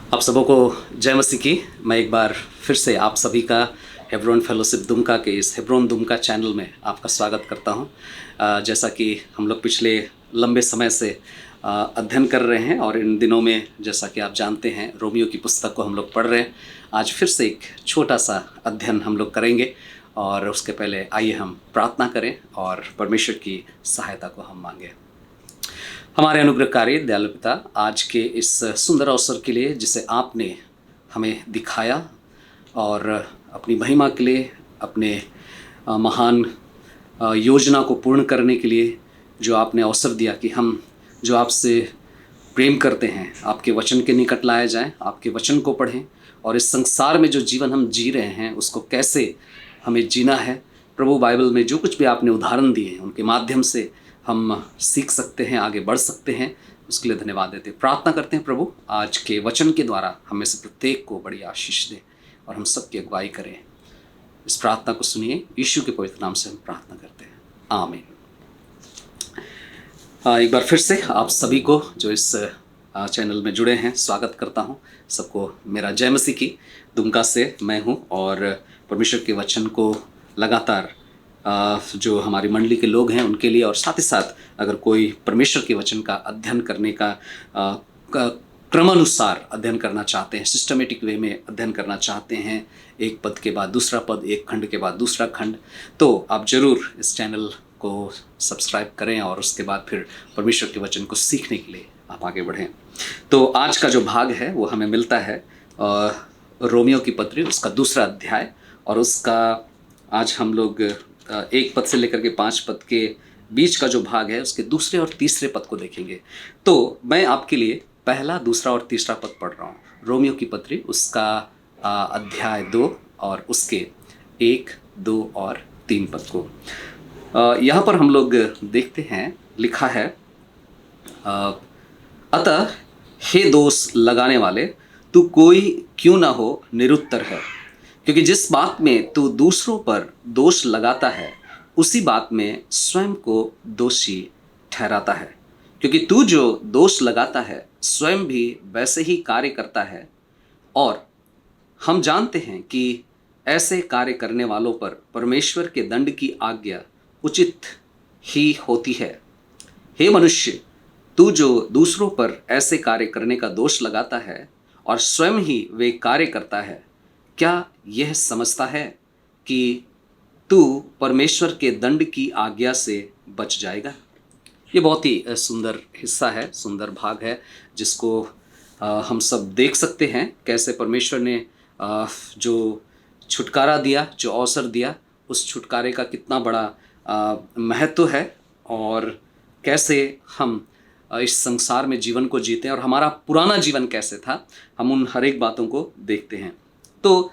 आप सबों को जय मसीह की। मैं एक बार फिर से आप सभी का हेब्रोन फेलोशिप दुमका के इस हेब्रोन दुमका चैनल में आपका स्वागत करता हूं। जैसा कि हम लोग पिछले लंबे समय से अध्ययन कर रहे हैं और इन दिनों में जैसा कि आप जानते हैं रोमियो की पुस्तक को हम लोग पढ़ रहे हैं। आज फिर से एक छोटा सा अध्ययन हम लोग करेंगे और उसके पहले आइए हम प्रार्थना करें और परमेश्वर की सहायता को हम मांगें। हमारे अनुग्रहकारी दयालु पिता, आज के इस सुंदर अवसर के लिए जिसे आपने हमें दिखाया और अपनी महिमा के लिए, अपने महान योजना को पूर्ण करने के लिए जो आपने अवसर दिया कि हम जो आपसे प्रेम करते हैं आपके वचन के निकट लाए जाएं, आपके वचन को पढ़ें और इस संसार में जो जीवन हम जी रहे हैं उसको कैसे हमें जीना है। प्रभु, बाइबल में जो कुछ भी आपने उदाहरण दिए हैं उनके माध्यम से हम सीख सकते हैं, आगे बढ़ सकते हैं। उसके लिए धन्यवाद देते हैं। प्रार्थना करते हैं प्रभु, आज के वचन के द्वारा हमें से प्रत्येक को बड़ी आशीष दे और हम सबकी अगुवाई करें। इस प्रार्थना को सुनिए, यीशु के पवित्र नाम से हम प्रार्थना करते हैं, आमीन। एक बार फिर से आप सभी को जो इस चैनल में जुड़े हैं स्वागत करता हूं। सबको मेरा जय मसीह की। दुमका से मैं हूं और परमेश्वर के वचन को लगातार जो हमारी मंडली के लोग हैं उनके लिए और साथ ही साथ अगर कोई परमेश्वर के वचन का अध्ययन करने का क्रमानुसार अध्ययन करना चाहते हैं, सिस्टमेटिक वे में अध्ययन करना चाहते हैं, एक पद के बाद दूसरा पद, एक खंड के बाद दूसरा खंड, तो आप ज़रूर इस चैनल को सब्सक्राइब करें और उसके बाद फिर परमेश्वर के वचन को सीखने के लिए आप आगे बढ़ें। तो आज का जो भाग है वो हमें मिलता है रोमियो की पत्री, उसका दूसरा अध्याय, और उसका आज हम लोग 1 पद से लेकर के 5 पद के बीच का जो भाग है उसके दूसरे और तीसरे पद को देखेंगे। तो मैं आपके लिए पहला, दूसरा और तीसरा पद पढ़ रहा हूँ। रोमियो की पत्री उसका अध्याय 2 और उसके 1, 2 और 3 पद को यहाँ पर हम लोग देखते हैं, लिखा है, अतः हे दोष लगाने वाले, तू कोई क्यों ना हो निरुत्तर है, क्योंकि जिस बात में तू दूसरों पर दोष लगाता है उसी बात में स्वयं को दोषी ठहराता है। क्योंकि तू जो दोष लगाता है स्वयं भी वैसे ही कार्य करता है, और हम जानते हैं कि ऐसे कार्य करने वालों पर परमेश्वर के दंड की आज्ञा उचित ही होती है। हे मनुष्य, तू जो दूसरों पर ऐसे कार्य करने का दोष लगाता है और स्वयं ही वे कार्य करता है, क्या यह समझता है कि तू परमेश्वर के दंड की आज्ञा से बच जाएगा? ये बहुत ही सुंदर हिस्सा है, सुंदर भाग है, जिसको हम सब देख सकते हैं कैसे परमेश्वर ने जो छुटकारा दिया, जो अवसर दिया, उस छुटकारे का कितना बड़ा महत्व है और कैसे हम इस संसार में जीवन को जीते हैं और हमारा पुराना जीवन कैसे था, हम उन हर एक बातों को देखते हैं। तो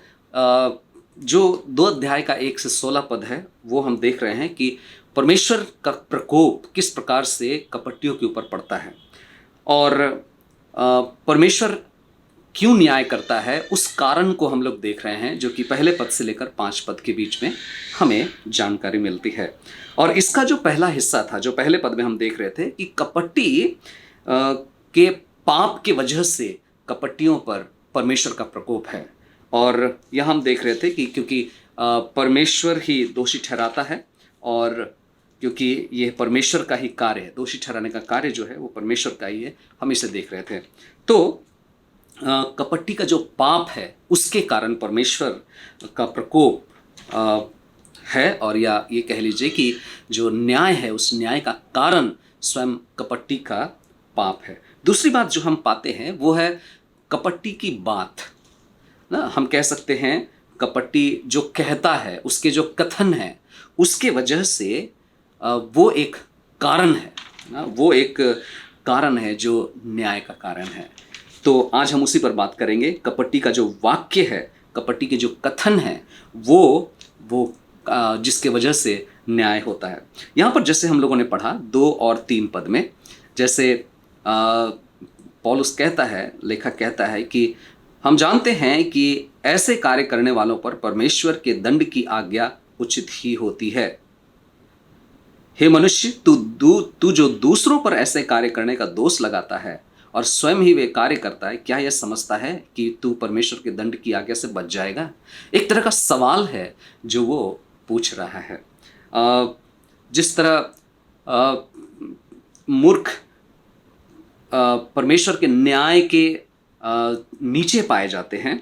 जो 2 अध्याय का 1 से 16 पद है वो हम देख रहे हैं कि परमेश्वर का प्रकोप किस प्रकार से कपटियों के ऊपर पड़ता है और परमेश्वर क्यों न्याय करता है, उस कारण को हम लोग देख रहे हैं, जो कि पहले पद से लेकर 5 पद के बीच में हमें जानकारी मिलती है। और इसका जो पहला हिस्सा था, जो पहले पद में हम देख रहे थे कि कपटी के पाप के वजह से कपटियों पर परमेश्वर का प्रकोप है, और यह हम देख रहे थे कि क्योंकि परमेश्वर ही दोषी ठहराता है और क्योंकि यह परमेश्वर का ही कार्य है, दोषी ठहराने का कार्य जो है वो परमेश्वर का ही है, हम इसे देख रहे थे। तो कपटी का जो पाप है उसके कारण परमेश्वर का प्रकोप है, और या ये कह लीजिए कि जो न्याय है उस न्याय का कारण स्वयं कपटी का पाप है। दूसरी बात जो हम पाते हैं वो है कपटी की बात ना, हम कह सकते हैं कपटी जो कहता है, उसके जो कथन है, उसके वजह से वो एक कारण है ना, वो एक कारण है जो न्याय का कारण है। तो आज हम उसी पर बात करेंगे। कपटी का जो वाक्य है, कपटी के जो कथन है, वो जिसके वजह से न्याय होता है। यहाँ पर जैसे हम लोगों ने पढ़ा 2 और 3 पद में, जैसे पौलुस कहता है, लेखक कहता है कि हम जानते हैं कि ऐसे कार्य करने वालों पर परमेश्वर के दंड की आज्ञा उचित ही होती है। हे मनुष्य, तू जो दूसरों पर ऐसे कार्य करने का दोष लगाता है और स्वयं ही वे कार्य करता है, क्या यह समझता है कि तू परमेश्वर के दंड की आज्ञा से बच जाएगा? एक तरह का सवाल है जो वो पूछ रहा है। जिस तरह अ, मूर्ख परमेश्वर के न्याय के नीचे पाए जाते हैं,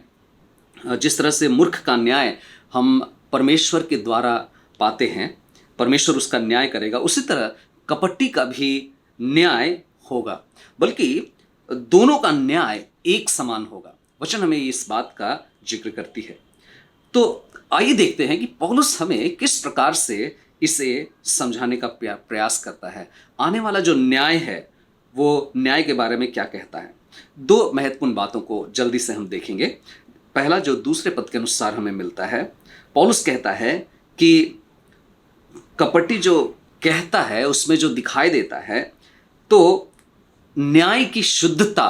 जिस तरह से मूर्ख का न्याय हम परमेश्वर के द्वारा पाते हैं, परमेश्वर उसका न्याय करेगा, उसी तरह कपटी का भी न्याय होगा, बल्कि दोनों का न्याय एक समान होगा। वचन हमें इस बात का जिक्र करती है। तो आइए देखते हैं कि पौलुस हमें किस प्रकार से इसे समझाने का प्रयास करता है। आने वाला जो न्याय है वो न्याय के बारे में क्या कहता है। दो महत्वपूर्ण बातों को जल्दी से हम देखेंगे। पहला जो दूसरे पद के अनुसार हमें मिलता है, पौलुस कहता है कि कपटी जो कहता है उसमें जो दिखाई देता है तो न्याय की शुद्धता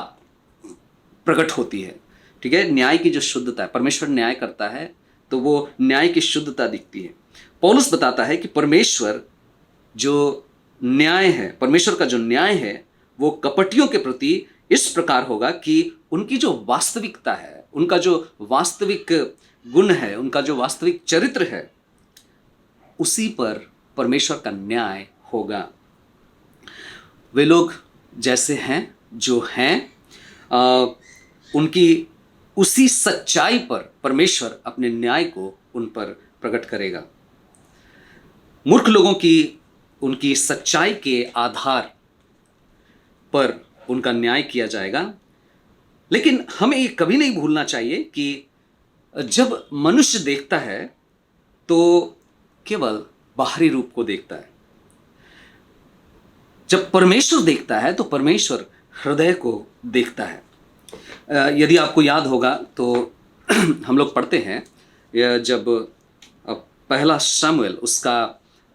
प्रकट होती है। ठीक है, न्याय की जो शुद्धता है, परमेश्वर न्याय करता है तो वो न्याय की शुद्धता दिखती है। पौलुस बताता है कि परमेश्वर जो न्याय है, परमेश्वर का जो न्याय है वो कपटियों के प्रति इस प्रकार होगा कि उनकी जो वास्तविकता है, उनका जो वास्तविक गुण है, उनका जो वास्तविक चरित्र है, उसी पर परमेश्वर का न्याय होगा। वे लोग जैसे हैं, जो हैं, उनकी उसी सच्चाई पर परमेश्वर अपने न्याय को उन पर प्रकट करेगा। मूर्ख लोगों की उनकी सच्चाई के आधार पर उनका न्याय किया जाएगा। लेकिन हमें ये कभी नहीं भूलना चाहिए कि जब मनुष्य देखता है तो केवल बाहरी रूप को देखता है, जब परमेश्वर देखता है तो परमेश्वर हृदय को देखता है। यदि आपको याद होगा तो हम लोग पढ़ते हैं जब पहला शमूएल उसका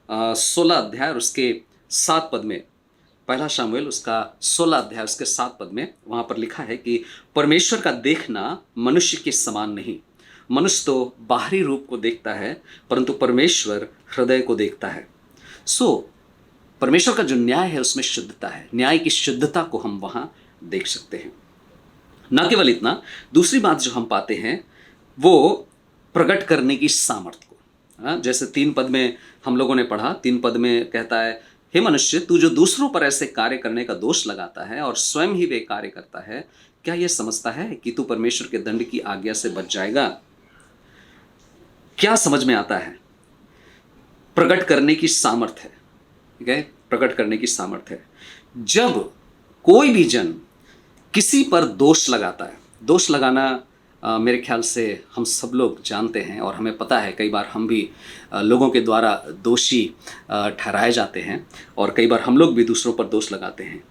16 अध्याय उसके 7 पद में, पहला शमूएल उसका 16 अध्याय उसके 7 पद में वहाँ पर लिखा है कि परमेश्वर का देखना मनुष्य के समान नहीं। मनुष्य तो बाहरी रूप को देखता है परंतु परमेश्वर हृदय को देखता है। परमेश्वर का जो न्याय है उसमें शुद्धता है। न्याय की शुद्धता को हम वहाँ देख सकते हैं। न केवल इतना, दूसरी बात जो हम पाते हैं वो प्रकट करने की सामर्थ्य को। जैसे 3 पद में हम लोगों ने पढ़ा, 3 पद में कहता है, हे मनुष्य, तू जो दूसरों पर ऐसे कार्य करने का दोष लगाता है और स्वयं ही वे कार्य करता है, क्या यह समझता है कि तू परमेश्वर के दंड की आज्ञा से बच जाएगा? क्या समझ में आता है? प्रकट करने की सामर्थ्य है। ठीक है, प्रकट करने की सामर्थ्य है। जब कोई भी जन किसी पर दोष लगाता है, दोष लगाना मेरे ख्याल से हम सब लोग जानते हैं और हमें पता है, कई बार हम भी लोगों के द्वारा दोषी ठहराए जाते हैं और कई बार हम लोग भी दूसरों पर दोष लगाते हैं।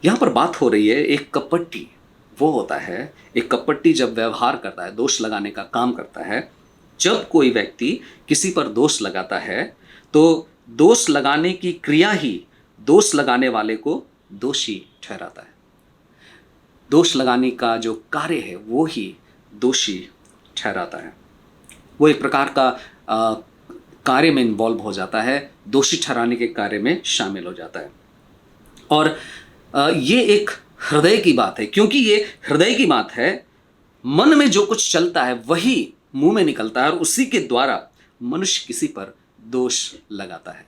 यहाँ पर बात हो रही है एक कपटी वो होता है, एक कपटी जब व्यवहार करता है, दोष लगाने का काम करता है। जब कोई व्यक्ति किसी पर दोष लगाता है तो दोष लगाने की क्रिया ही दोष लगाने वाले को दोषी ठहराता है। दोष लगाने का जो कार्य है वो ही दोषी ठहराता है। वो एक प्रकार का कार्य में इन्वॉल्व हो जाता है, दोषी ठहराने के कार्य में शामिल हो जाता है। और ये एक हृदय की बात है, क्योंकि ये हृदय की बात है। मन में जो कुछ चलता है वही मुंह में निकलता है और उसी के द्वारा मनुष्य किसी पर दोष लगाता है।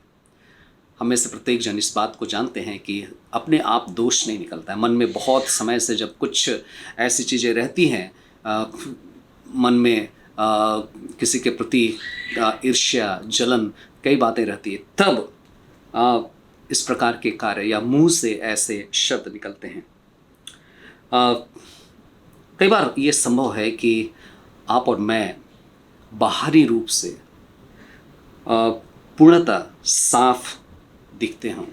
हम में से प्रत्येक जन इस बात को जानते हैं कि अपने आप दोष नहीं निकलता है। मन में बहुत समय से जब कुछ ऐसी चीज़ें रहती हैं, मन में किसी के प्रति ईर्ष्या, जलन, कई बातें रहती है, तब इस प्रकार के कार्य या मुंह से ऐसे शब्द निकलते हैं। कई बार ये संभव है कि आप और मैं बाहरी रूप से पूर्णतः साफ दिखते हों,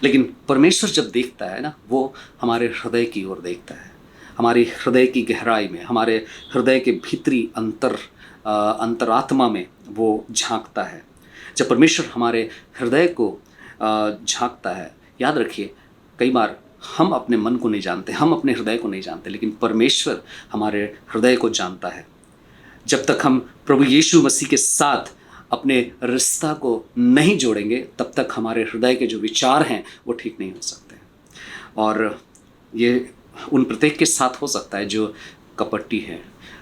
लेकिन परमेश्वर जब देखता है ना, वो हमारे हृदय की ओर देखता है, हमारे हृदय की गहराई में, हमारे हृदय के भीतरी अंतरात्मा में वो झांकता है। जब परमेश्वर हमारे हृदय को झांकता है, याद रखिए, कई बार हम अपने मन को नहीं जानते, हम अपने हृदय को नहीं जानते, लेकिन परमेश्वर हमारे हृदय को जानता है। जब तक हम प्रभु यीशु मसीह के साथ अपने रिश्ता को नहीं जोड़ेंगे, तब तक हमारे हृदय के जो विचार हैं वो ठीक नहीं हो सकते। और ये उन प्रत्येक के साथ हो सकता है जो कपटी है,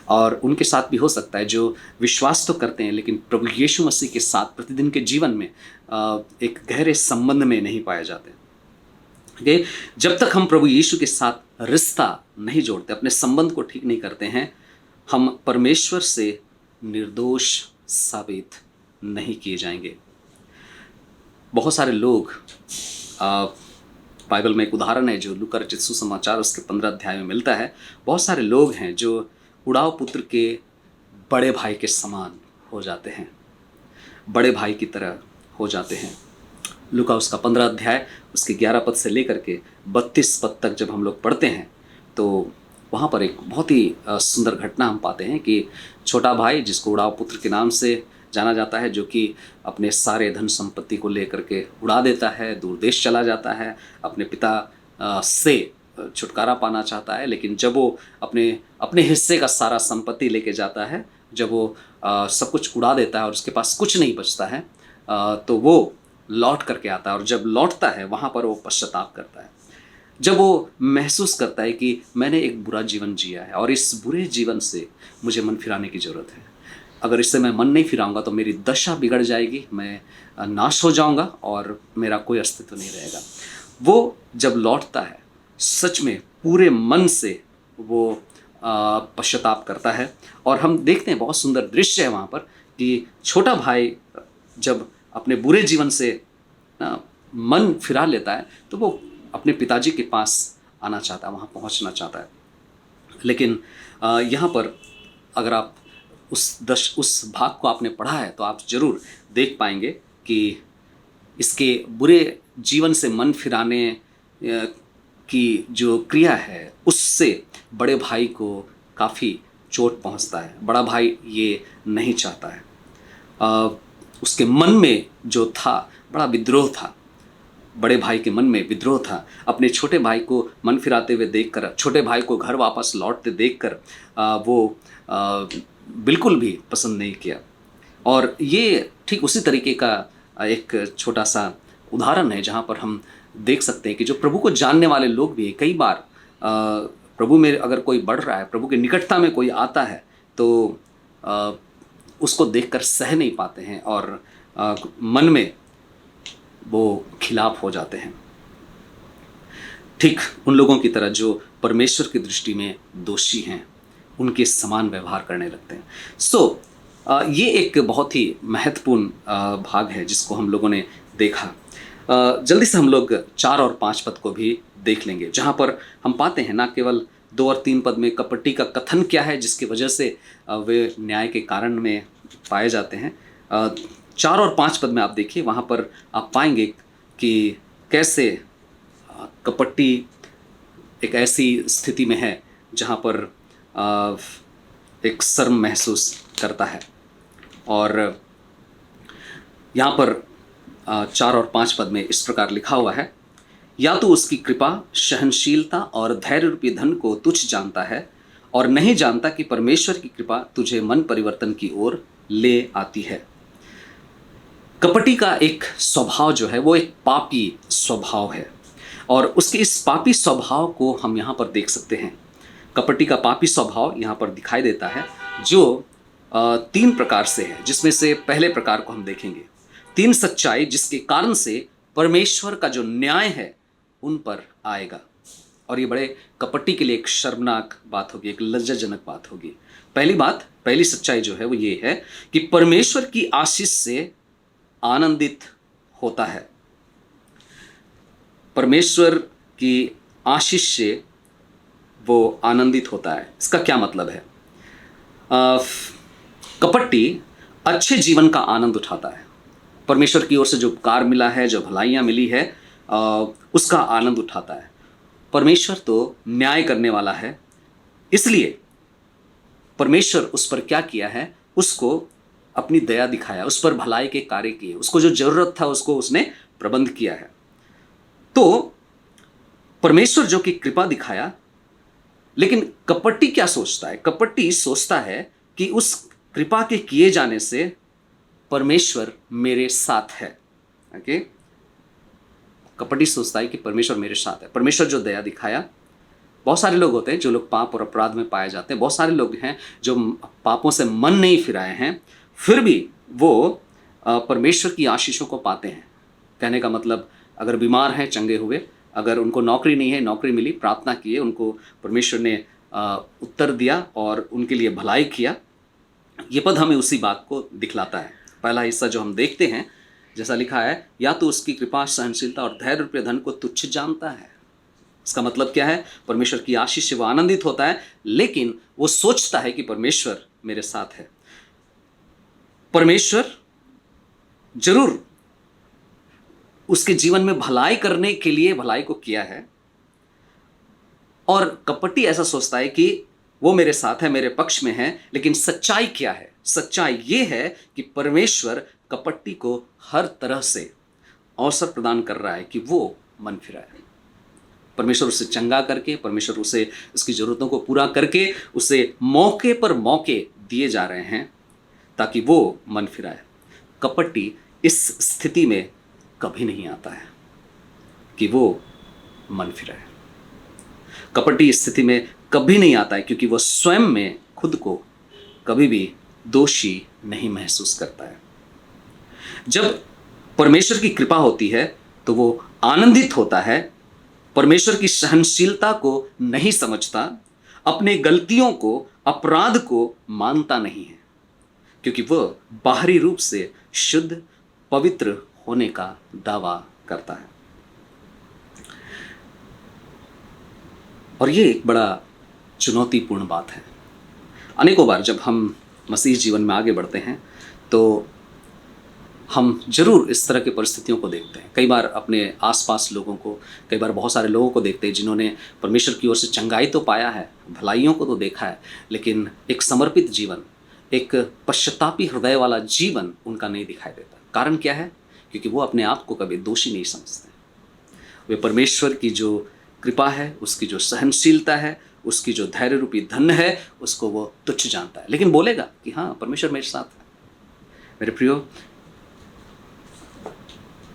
और उनके साथ भी हो सकता है जो विश्वास तो करते हैं लेकिन प्रभु यीशु मसीह के साथ प्रतिदिन के जीवन में एक गहरे संबंध में नहीं पाए जाते। कि जब तक हम प्रभु यीशु के साथ रिश्ता नहीं जोड़ते, अपने संबंध को ठीक नहीं करते हैं, हम परमेश्वर से निर्दोष साबित नहीं किए जाएंगे। बहुत सारे लोग, बाइबल में एक उदाहरण है जो लूका रचित सुसमाचार उसके 15 अध्याय में मिलता है। बहुत सारे लोग हैं जो उड़ाव पुत्र के बड़े भाई के समान हो जाते हैं, बड़े भाई की तरह हो जाते हैं। लूका उसका 15 अध्याय उसके 11 पद से लेकर के 32 पद तक जब हम लोग पढ़ते हैं तो वहाँ पर एक बहुत ही सुंदर घटना हम पाते हैं कि छोटा भाई, जिसको उड़ाव पुत्र के नाम से जाना जाता है, जो कि अपने सारे धन संपत्ति को लेकर के उड़ा देता है, दूर देश चला जाता है, अपने पिता से छुटकारा पाना चाहता है। लेकिन जब वो अपने हिस्से का सारा संपत्ति लेके जाता है, जब वो सब कुछ उड़ा देता है और उसके पास कुछ नहीं बचता है, तो वो लौट करके आता है। और जब लौटता है वहाँ पर वो पश्चाताप करता है। जब वो महसूस करता है कि मैंने एक बुरा जीवन जिया है और इस बुरे जीवन से मुझे मन फिराने की ज़रूरत है। अगर इससे मैं मन नहीं फिराऊंगा तो मेरी दशा बिगड़ जाएगी, मैं नाश हो जाऊंगा और मेरा कोई अस्तित्व नहीं रहेगा। वो जब लौटता है सच में पूरे मन से वो पश्चाताप करता है। और हम देखते हैं बहुत सुंदर दृश्य है वहाँ पर कि छोटा भाई जब अपने बुरे जीवन से मन फिरा लेता है तो वो अपने पिताजी के पास आना चाहता है, वहाँ पहुँचना चाहता है। लेकिन यहाँ पर अगर आप उस भाग को आपने पढ़ा है तो आप ज़रूर देख पाएंगे कि इसके बुरे जीवन से मन फिराने की जो क्रिया है उससे बड़े भाई को काफ़ी चोट पहुंचता है। बड़ा भाई ये नहीं चाहता है। उसके मन में जो था बड़ा विद्रोह था, बड़े भाई के मन में विद्रोह था। अपने छोटे भाई को मन फिराते हुए देखकर, छोटे भाई को घर वापस लौटते देखकर वो बिल्कुल भी पसंद नहीं किया। और ये ठीक उसी तरीके का एक छोटा सा उदाहरण है जहाँ पर हम देख सकते हैं कि जो प्रभु को जानने वाले लोग भी कई बार प्रभु में अगर कोई बढ़ रहा है, प्रभु की निकटता में कोई आता है तो उसको देखकर सह नहीं पाते हैं और मन में वो खिलाफ हो जाते हैं, ठीक उन लोगों की तरह जो परमेश्वर की दृष्टि में दोषी हैं, उनके समान व्यवहार करने लगते हैं। ये एक बहुत ही महत्वपूर्ण भाग है जिसको हम लोगों ने देखा। जल्दी से हम लोग 4 और 5 पद को भी देख लेंगे, जहाँ पर हम पाते हैं ना केवल 2 और 3 पद में कपटी का कथन क्या है जिसकी वजह से वे न्याय के कारण में पाए जाते हैं। 4 और 5 पद में आप देखिए, वहाँ पर आप पाएंगे कि कैसे कपटी एक ऐसी स्थिति में है जहाँ पर एक शर्म महसूस करता है। और यहाँ पर 4 और 5 पद में इस प्रकार लिखा हुआ है, या तो उसकी कृपा, सहनशीलता और धैर्य रूपी धन को तुच्छ जानता है और नहीं जानता कि परमेश्वर की कृपा तुझे मन परिवर्तन की ओर ले आती है। कपटी का एक स्वभाव जो है वो एक पापी स्वभाव है और उसके इस पापी स्वभाव को हम यहाँ पर देख सकते हैं। कपटी का पापी स्वभाव यहाँ पर दिखाई देता है जो 3 प्रकार से है, जिसमें से पहले प्रकार को हम देखेंगे। 3 सच्चाई जिसके कारण से परमेश्वर का जो न्याय है उन पर आएगा। और ये बड़े कपटी के लिए एक शर्मनाक बात होगी, एक लज्जाजनक बात होगी। पहली सच्चाई जो है वो ये है कि परमेश्वर की आशीष से आनंदित होता है। परमेश्वर की आशीष से वो आनंदित होता है। इसका क्या मतलब है? कपटी अच्छे जीवन का आनंद उठाता है। परमेश्वर की ओर से जो उपकार मिला है, जो भलाइयाँ मिली है, उसका आनंद उठाता है। परमेश्वर तो न्याय करने वाला है, इसलिए परमेश्वर उस पर क्या किया है, उसको अपनी दया दिखाया, उस पर भलाई के कार्य किए, उसको जो जरूरत था उसको उसने प्रबंध किया है। तो परमेश्वर जो कि कृपा दिखाया, लेकिन कपटी क्या सोचता है? कपटी सोचता है कि उस कृपा के किए जाने से परमेश्वर मेरे साथ है। ओके, कपटी सोचता है कि परमेश्वर मेरे साथ है। परमेश्वर जो दया दिखाया बहुत सारे लोग होते हैं जो लोग पाप और अपराध में पाए जाते हैं, बहुत सारे लोग हैं जो पापों से मन नहीं फिराए हैं, फिर भी वो परमेश्वर की आशीषों को पाते हैं। कहने का मतलब, अगर बीमार हैं चंगे हुए, अगर उनको नौकरी नहीं है नौकरी मिली, प्रार्थना किए, उनको परमेश्वर ने उत्तर दिया और उनके लिए भलाई किया। ये पद हमें उसी बात को दिखलाता है। पहला हिस्सा जो हम देखते हैं, जैसा लिखा है, या तो उसकी कृपा, सहनशीलता और धैर्य रूपी धन को तुच्छ जानता है। इसका मतलब क्या है? परमेश्वर की आशीष से वो आनंदित होता है, लेकिन वो सोचता है कि परमेश्वर मेरे साथ है। परमेश्वर जरूर उसके जीवन में भलाई करने के लिए भलाई को किया है, और कपटी ऐसा सोचता है कि वो मेरे साथ है, मेरे पक्ष में है। लेकिन सच्चाई क्या है? सच्चाई ये है कि परमेश्वर कपटी को हर तरह से अवसर प्रदान कर रहा है कि वो मन फिराए। परमेश्वर उसे चंगा करके, परमेश्वर उसे उसकी ज़रूरतों को पूरा करके उसे मौके पर मौके दिए जा रहे हैं ताकि वो मन फिराए। कपटी इस स्थिति में कभी नहीं आता है कि वो मन फिराए। कपटी इस स्थिति में कभी नहीं आता है क्योंकि वो स्वयं में खुद को कभी भी दोषी नहीं महसूस करता है। जब परमेश्वर की कृपा होती है तो वो आनंदित होता है, परमेश्वर की सहनशीलता को नहीं समझता, अपने गलतियों को, अपराध को मानता नहीं है, क्योंकि वह बाहरी रूप से शुद्ध, पवित्र होने का दावा करता है। और ये एक बड़ा चुनौतीपूर्ण बात है। अनेकों बार जब हम मसीह जीवन में आगे बढ़ते हैं तो हम जरूर इस तरह की परिस्थितियों को देखते हैं। कई बार अपने आसपास लोगों को, कई बार बहुत सारे लोगों को देखते हैं जिन्होंने परमेश्वर की ओर से चंगाई तो पाया है, भलाइयों को तो देखा है, लेकिन एक समर्पित जीवन, एक पश्चातापी हृदय वाला जीवन उनका नहीं दिखाई देता। कारण क्या है? क्योंकि वो अपने आप को कभी दोषी नहीं समझते। वे परमेश्वर की जो कृपा है, उसकी जो सहनशीलता है, उसकी जो धैर्य रूपी धन है, उसको वो तुच्छ जानता है। लेकिन बोलेगा कि हाँ, परमेश्वर मेरे साथ है। मेरे प्रियो,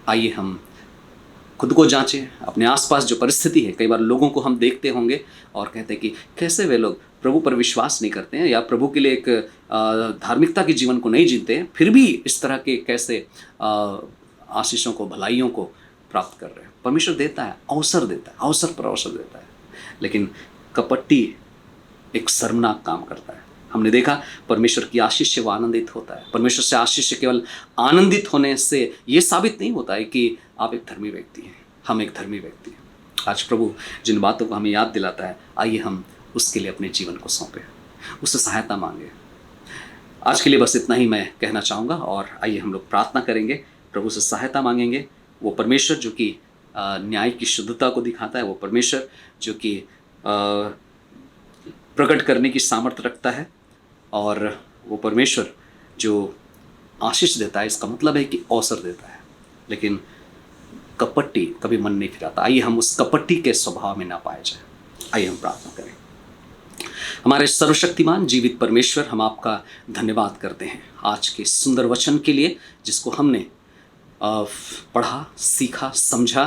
आइए हम खुद को जांचें, अपने आसपास जो परिस्थिति है। कई बार लोगों को हम देखते होंगे और कहते हैं कि कैसे वे लोग प्रभु पर विश्वास नहीं करते हैं या प्रभु के लिए एक धार्मिकता के जीवन को नहीं जीते हैं, फिर भी इस तरह के कैसे आशीषों को, भलाइयों को प्राप्त कर रहे हैं। परमेश्वर देता है, अवसर देता है, अवसर पर अवसर देता है, लेकिन कपटी एक शर्मनाक काम करता है। हमने देखा परमेश्वर की आशीष से वो आनंदित होता है। परमेश्वर से आशीष से केवल आनंदित होने से ये साबित नहीं होता है कि आप एक धर्मी व्यक्ति हैं, हम एक धर्मी व्यक्ति हैं। आज प्रभु जिन बातों को हमें याद दिलाता है, आइए हम उसके लिए अपने जीवन को सौंपें, उससे सहायता मांगे। आज के लिए बस इतना ही मैं कहना चाहूँगा और आइए हम लोग प्रार्थना करेंगे, प्रभु से सहायता मांगेंगे। वो परमेश्वर जो कि न्याय की शुद्धता को दिखाता है, वो परमेश्वर जो कि प्रकट करने की सामर्थ्य रखता है, और वो परमेश्वर जो आशीष देता है, इसका मतलब है कि अवसर देता है, लेकिन कपटी कभी मन नहीं फिराता। आइए हम उस कपटी के स्वभाव में ना पाए जाए। आइए हम प्रार्थना करें। हमारे सर्वशक्तिमान जीवित परमेश्वर, हम आपका धन्यवाद करते हैं आज के सुंदर वचन के लिए, जिसको हमने पढ़ा, सीखा, समझा।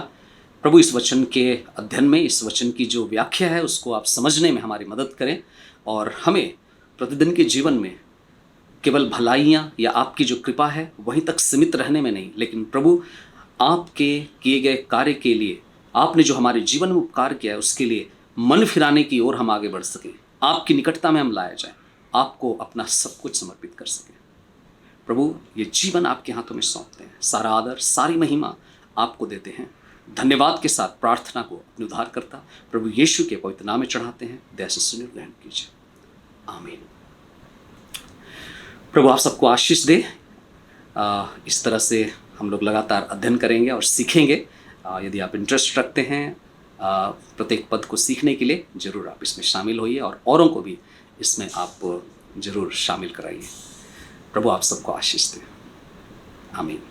प्रभु, इस वचन के अध्ययन में, इस वचन की जो व्याख्या है, उसको आप समझने में हमारी मदद करें, और हमें प्रतिदिन के जीवन में केवल भलाइयाँ या आपकी जो कृपा है वहीं तक सीमित रहने में नहीं, लेकिन प्रभु आपके किए गए कार्य के लिए, आपने जो हमारे जीवन में उपकार किया है, उसके लिए मन फिराने की ओर हम आगे बढ़ सकें, आपकी निकटता में हम लाए जाएं, आपको अपना सब कुछ समर्पित कर सकें। प्रभु, ये जीवन आपके हाथों में सौंपते हैं, सारा आदर, सारी महिमा आपको देते हैं। धन्यवाद के साथ प्रार्थना को अपने उद्धारकर्ता प्रभु यीशु के पवित्र नाम में चढ़ाते हैं। दया से सुनिए, ग्रहण कीजिए। आमीन। प्रभु आप सबको आशीष दे। इस तरह से हम लोग लगातार अध्ययन करेंगे और सीखेंगे। यदि आप इंटरेस्ट रखते हैं प्रत्येक पद को सीखने के लिए, ज़रूर आप इसमें शामिल होइए और औरों को भी इसमें आप ज़रूर शामिल कराइए। प्रभु आप सबको आशीष दे। आमीन।